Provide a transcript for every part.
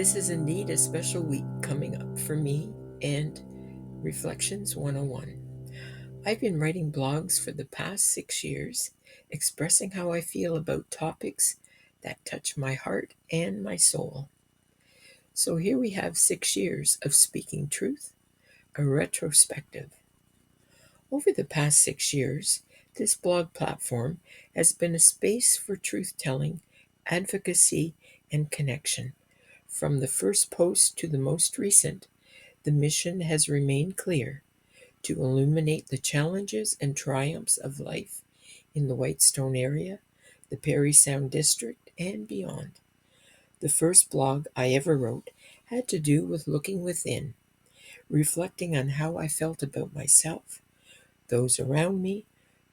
This is indeed a special week coming up for me and Reflections 101. I've been writing blogs for the past 6 years, expressing how I feel about topics that touch my heart and my soul. So here we have 6 years of speaking truth, a retrospective. Over the past 6 years, this blog platform has been a space for truth telling, advocacy, and connection. From the first post to the most recent, the mission has remained clear: to illuminate the challenges and triumphs of life in the Whitestone area, the Parry Sound District, and beyond. The first blog I ever wrote had to do with looking within, reflecting on how I felt about myself, those around me,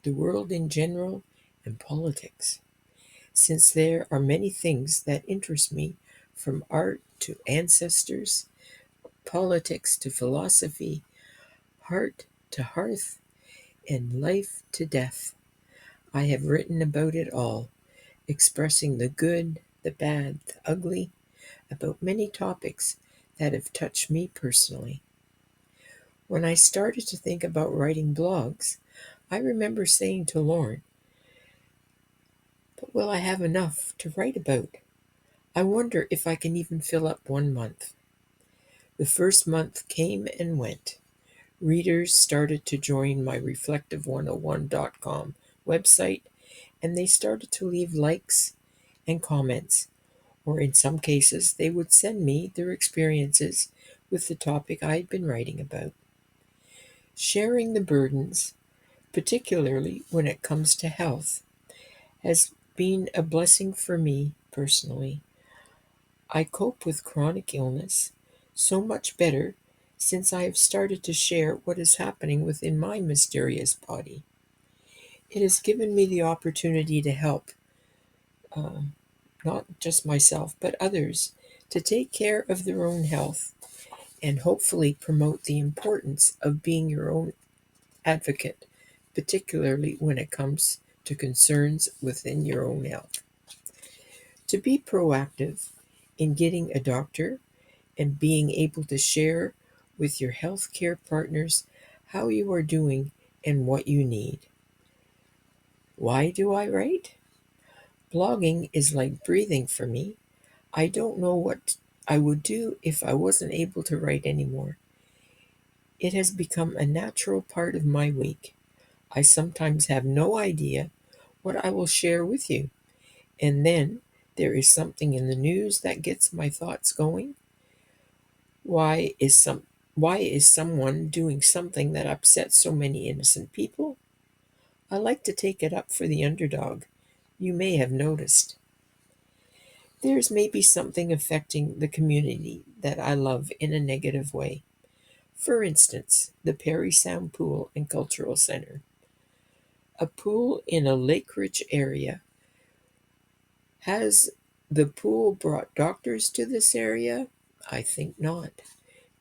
the world in general, and politics. Since there are many things that interest me, from art to ancestors, politics to philosophy, heart to hearth, and life to death, I have written about it all, expressing the good, the bad, the ugly, about many topics that have touched me personally. When I started to think about writing blogs, I remember saying to Lauren, "But will I have enough to write about? I wonder if I can even fill up one month." The first month came and went. Readers started to join my reflective101.com website, and they started to leave likes and comments, or in some cases, they would send me their experiences with the topic I had been writing about. Sharing the burdens, particularly when it comes to health, has been a blessing for me personally. I cope with chronic illness so much better since I have started to share what is happening within my mysterious body. It has given me the opportunity to help uh, not just myself, but others to take care of their own health and hopefully promote the importance of being your own advocate, particularly when it comes to concerns within your own health. To be proactive in getting a doctor and being able to share with your healthcare partners how you are doing and what you need. Why do I write? Blogging is like breathing for me. I don't know what I would do if I wasn't able to write anymore. It has become a natural part of my week. I sometimes have no idea what I will share with you, and then there is something in the news that gets my thoughts going. Why is some why is someone doing something that upsets so many innocent people? I like to take it up for the underdog. You may have noticed. There's maybe something affecting the community that I love in a negative way. For instance, the Parry Sound Pool and Cultural Center. A pool in a lake-rich area. Has the pool brought doctors to this area? I think not.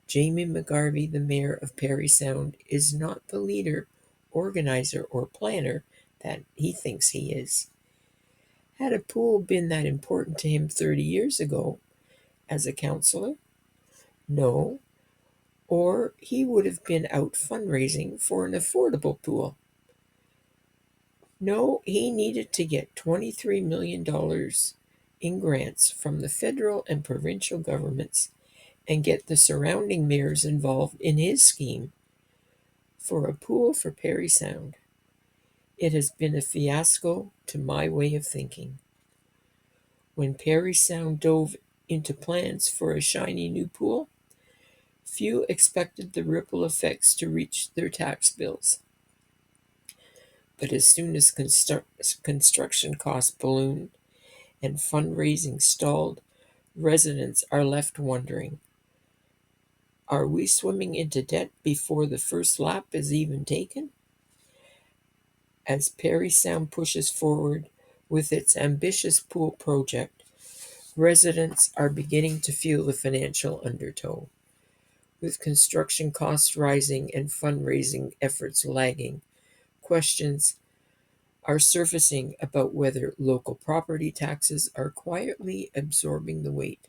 Jamie McGarvey, the mayor of Parry Sound, is not the leader, organizer, or planner that he thinks he is. Had a pool been that important to him 30 years ago as a councillor? No. Or he would have been out fundraising for an affordable pool. No, he needed to get $23 million in grants from the federal and provincial governments and get the surrounding mayors involved in his scheme for a pool for Parry Sound. It has been a fiasco to my way of thinking. When Parry Sound dove into plans for a shiny new pool, few expected the ripple effects to reach their tax bills. But as soon as construction costs ballooned and fundraising stalled, residents are left wondering, are we swimming into debt before the first lap is even taken? As Parry Sound pushes forward with its ambitious pool project, residents are beginning to feel the financial undertow. With construction costs rising and fundraising efforts lagging, questions are surfacing about whether local property taxes are quietly absorbing the weight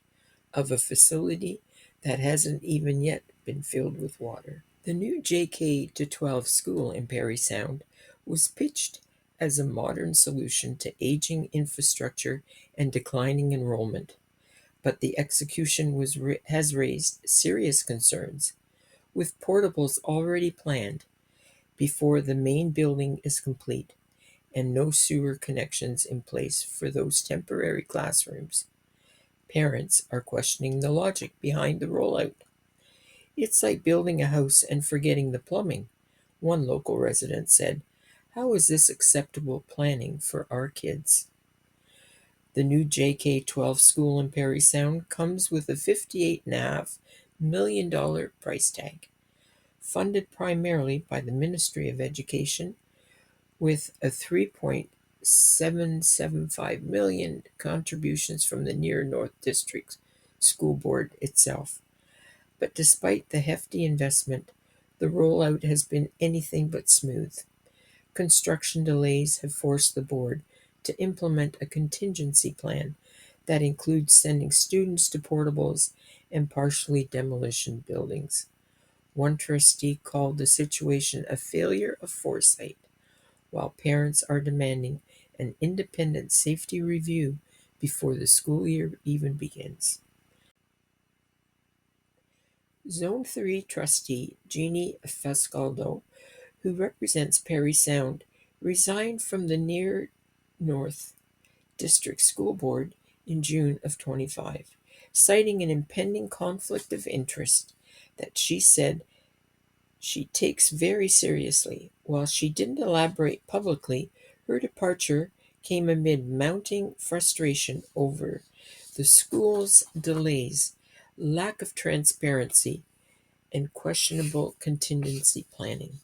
of a facility that hasn't even yet been filled with water. The new JK to 12 school in Parry Sound was pitched as a modern solution to aging infrastructure and declining enrollment, but the execution has raised serious concerns, with portables already planned before the main building is complete and no sewer connections in place for those temporary classrooms. Parents are questioning the logic behind the rollout. It's like building a house and forgetting the plumbing, one local resident said. How is this acceptable planning for our kids? The new JK 12 school in Parry Sound comes with a $58.5 million price tag, funded primarily by the Ministry of Education, with a 3.775 million contributions from the Near North District School Board itself. But despite the hefty investment, the rollout has been anything but smooth. Construction delays have forced the board to implement a contingency plan that includes sending students to portables and partially demolition buildings. One trustee called the situation a failure of foresight, while parents are demanding an independent safety review before the school year even begins. Zone 3 trustee Jeannie Fascaldo, who represents Parry Sound, resigned from the Near North District School Board in June of 25, citing an impending conflict of interest that she said she takes very seriously. While she didn't elaborate publicly, her departure came amid mounting frustration over the school's delays, lack of transparency, and questionable contingency planning.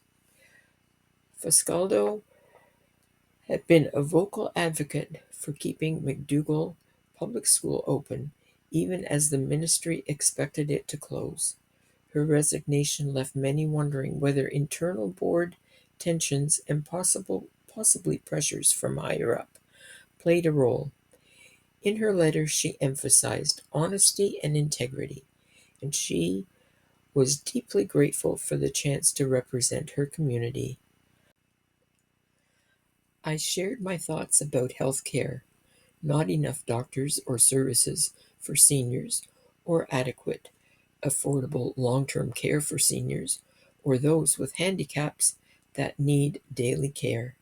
Fascaldo had been a vocal advocate for keeping McDougall Public School open, even as the ministry expected it to close. Her resignation left many wondering whether internal board tensions and possibly pressures from higher up played a role. In her letter, she emphasized honesty and integrity, and she was deeply grateful for the chance to represent her community. I shared my thoughts about health care, not enough doctors or services for seniors, or adequate, affordable long term care for seniors, or those with handicaps that need daily care.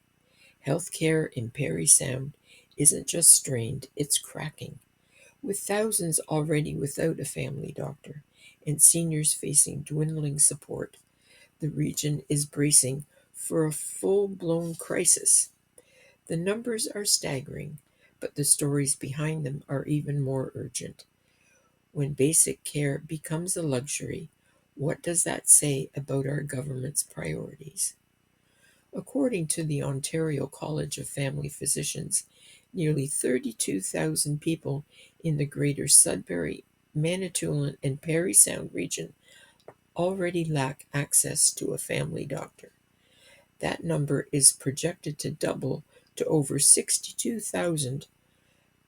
Health care in Parry Sound isn't just strained, it's cracking. With thousands already without a family doctor and seniors facing dwindling support, the region is bracing for a full blown crisis. The numbers are staggering, but the stories behind them are even more urgent. When basic care becomes a luxury, what does that say about our government's priorities? According to the Ontario College of Family Physicians, nearly 32,000 people in the Greater Sudbury, Manitoulin, and Parry Sound region already lack access to a family doctor. That number is projected to double to over 62,000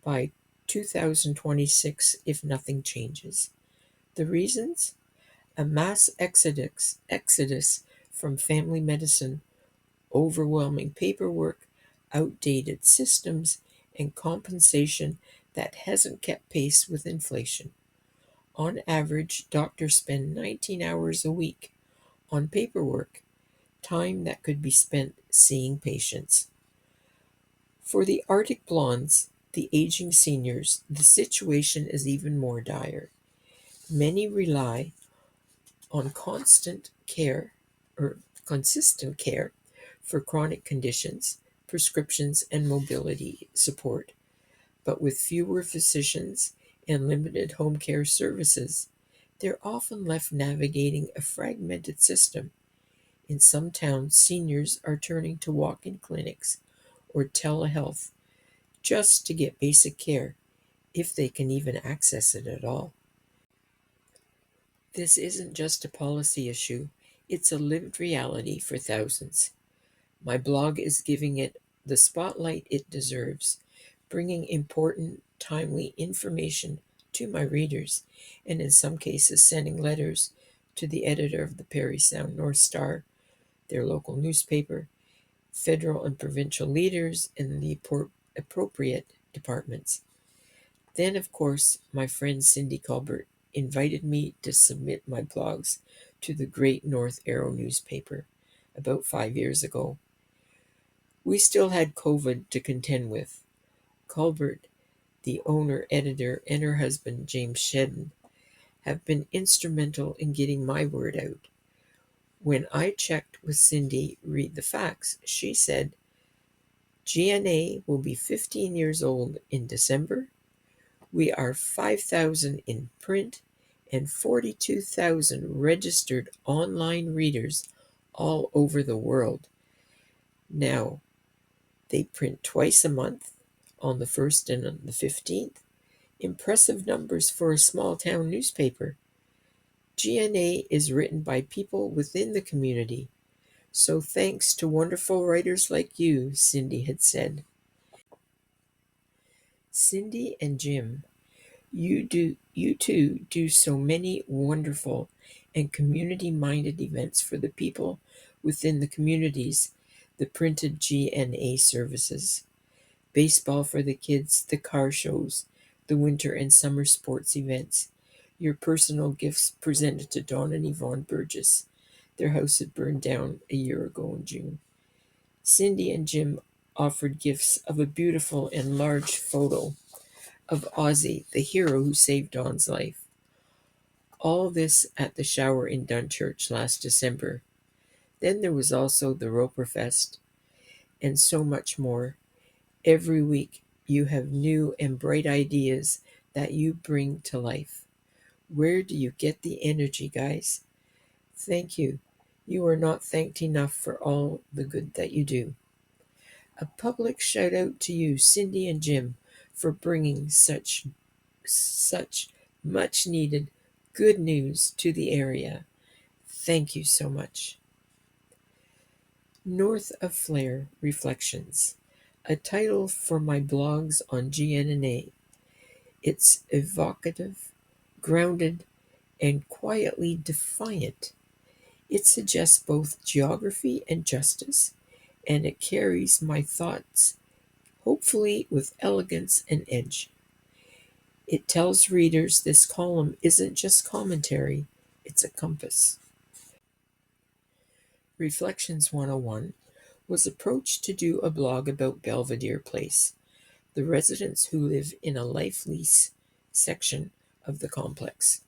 by 2026 if nothing changes. The reasons? A mass exodus from family medicine, overwhelming paperwork, outdated systems, and compensation that hasn't kept pace with inflation. On average, doctors spend 19 hours a week on paperwork, time that could be spent seeing patients. For the Arctic Blondes, the aging seniors, the situation is even more dire. Many rely on consistent care for chronic conditions, prescriptions, and mobility support, but with fewer physicians and limited home care services, they're often left navigating a fragmented system. In some towns, seniors are turning to walk-in clinics or telehealth just to get basic care, if they can even access it at all. This isn't just a policy issue, it's a lived reality for thousands. My blog is giving it the spotlight it deserves, bringing important, timely information to my readers, and in some cases sending letters to the editor of the Parry Sound North Star, their local newspaper, federal and provincial leaders, and the appropriate departments. Then, of course, my friend Cindy Colbert invited me to submit my blogs to the Great North Arrow newspaper about 5 years ago. We still had COVID to contend with. Colbert, the owner editor, and her husband, James Shedden, have been instrumental in getting my word out. When I checked with Cindy, read the facts, she said, GNA will be 15 years old in December. We are 5,000 in print and 42,000 registered online readers all over the world. Now, they print twice a month, on the 1st and on the 15th. Impressive numbers for a small town newspaper. GNA is written by people within the community. So thanks to wonderful writers like you, Cindy had said. Cindy and Jim, you two do so many wonderful and community-minded events for the people within the communities, the printed GNA services. Baseball for the kids, the car shows, the winter and summer sports events, your personal gifts presented to Don and Yvonne Burgess. Their house had burned down a year ago in June. Cindy and Jim offered gifts of a beautiful and large photo of Ozzy, the hero who saved Don's life. All this at the shower in Dunchurch last December. Then there was also the Roper Fest, and so much more. Every week you have new and bright ideas that you bring to life. Where do you get the energy, guys? Thank you. You are not thanked enough for all the good that you do. A public shout out to you, Cindy and Jim, for bringing such much needed good news to the area. Thank you so much. North of Flare Reflections, a title for my blogs on GNNA. It's evocative, grounded, and quietly defiant. It suggests both geography and justice, and it carries my thoughts, hopefully with elegance and edge. It tells readers this column isn't just commentary, it's a compass. Reflections 101 was approached to do a blog about Belvedere Place, the residents who live in a life lease section of the complex.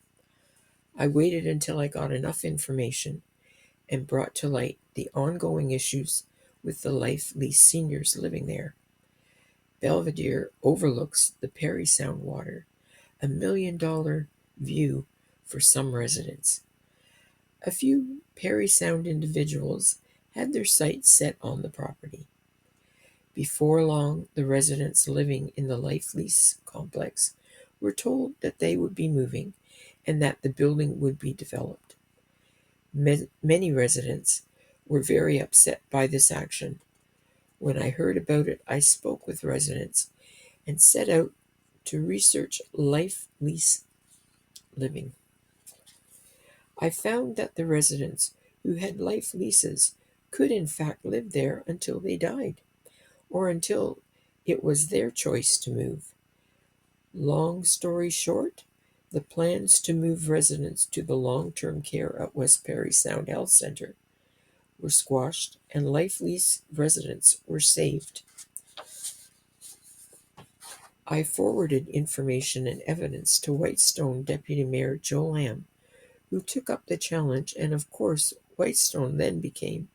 I waited until I got enough information and brought to light the ongoing issues with the life lease seniors living there. Belvedere overlooks the Parry Sound water, $1 million view for some residents. A few Parry Sound individuals had their sights set on the property. Before long, the residents living in the life lease complex were told that they would be moving and that the building would be developed. Many residents were very upset by this action. When I heard about it, I spoke with residents and set out to research life lease living. I found that the residents who had life leases could in fact live there until they died, or until it was their choice to move. Long story short, the plans to move residents to the long-term care at West Parry Sound Health Centre were squashed and life lease residents were saved. I forwarded information and evidence to Whitestone Deputy Mayor Joe Lamb, who took up the challenge, and of course Whitestone then became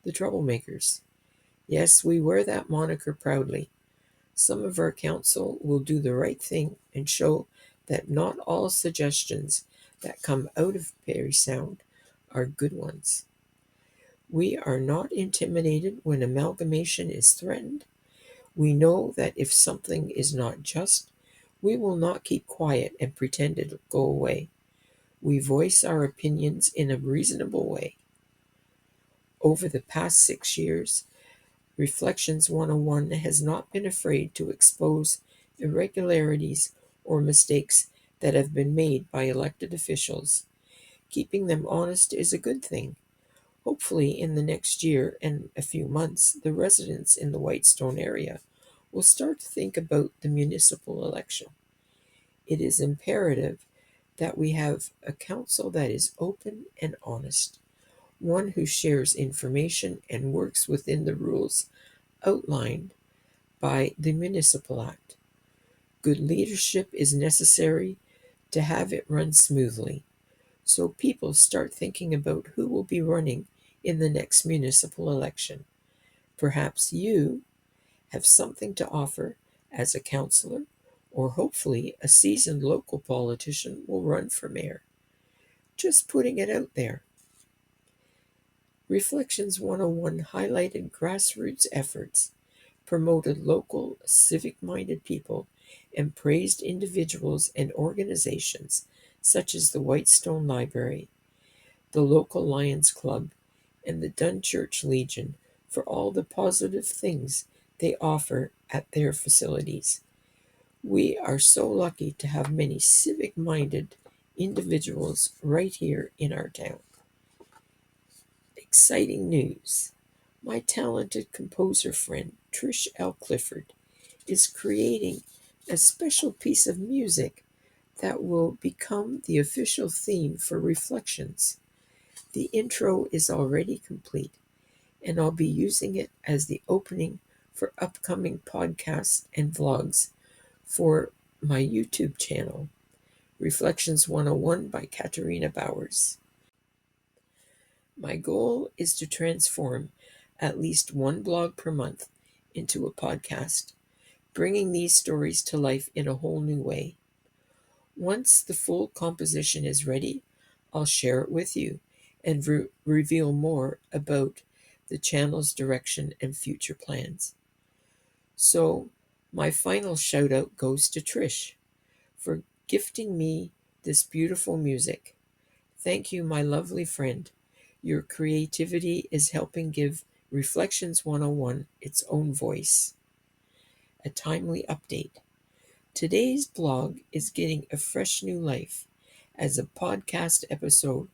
the troublemakers. Yes, we wear that moniker proudly. Some of our council will do the right thing and show that not all suggestions that come out of Parry Sound are good ones. We are not intimidated when amalgamation is threatened. We know that if something is not just, we will not keep quiet and pretend it'll go away. We voice our opinions in a reasonable way. Over the past 6 years, Reflections 101 has not been afraid to expose irregularities or mistakes that have been made by elected officials. Keeping them honest is a good thing. Hopefully, in the next year and a few months, the residents in the Whitestone area will start to think about the municipal election. It is imperative that we have a council that is open and honest, one who shares information and works within the rules outlined by the Municipal Act. Good leadership is necessary to have it run smoothly, so people start thinking about who will be running in the next municipal election. Perhaps you have something to offer as a councillor, or hopefully a seasoned local politician will run for mayor. Just putting it out there. Reflections 101 highlighted grassroots efforts, promoted local civic minded people, and praised individuals and organizations such as the Whitestone Library, the local Lions Club, and the Dunchurch Legion for all the positive things they offer at their facilities. We are so lucky to have many civic minded individuals right here in our town. Exciting news! My talented composer friend Trish L. Clifford is creating a special piece of music that will become the official theme for Reflections. The intro is already complete, and I'll be using it as the opening for upcoming podcasts and vlogs for my YouTube channel, Reflections 101 by Catharina Bowers. My goal is to transform at least one blog per month into a podcast, bringing these stories to life in a whole new way. Once the full composition is ready, I'll share it with you and reveal more about the channel's direction and future plans. So, my final shout out goes to Trish for gifting me this beautiful music. Thank you, my lovely friend. Your creativity is helping give Reflections 101 its own voice. A timely update. Today's blog is getting a fresh new life as a podcast episode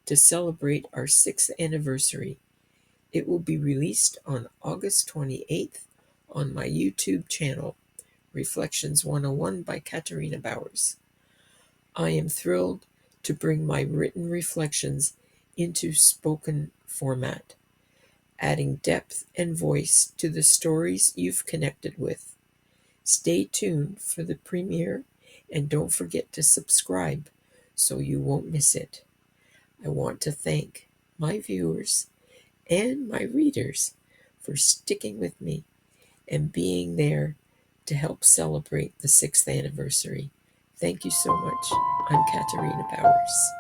to celebrate our 6th anniversary. It will be released on August 28th on my YouTube channel, Reflections 101 by Catharina Bowers. I am thrilled to bring my written reflections into spoken format, adding depth and voice to the stories you've connected with. Stay tuned for the premiere and don't forget to subscribe so you won't miss it. I want to thank my viewers and my readers for sticking with me and being there to help celebrate the 6th anniversary. Thank you so much. I'm Catharina Bowers.